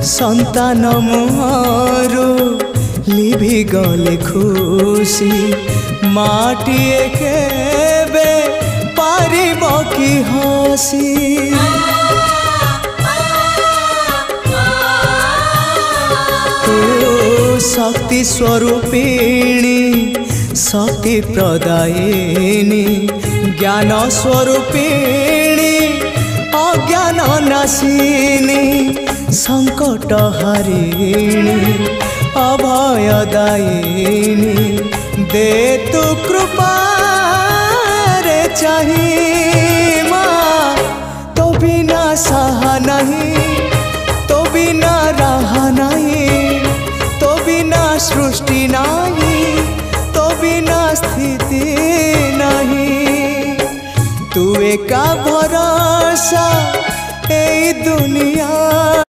संतान मुहरु लिभि गले खुशी माटिए केबे पारिब कि हसी शक्ति स्वरूपिणी शक्ति प्रदायिनी ज्ञान स्वरूपिणी अज्ञान नाशिनी संकट हरिणी अभयदायिनी दे तु कृपा रे चाही माँ तो बिना सहा नहीं।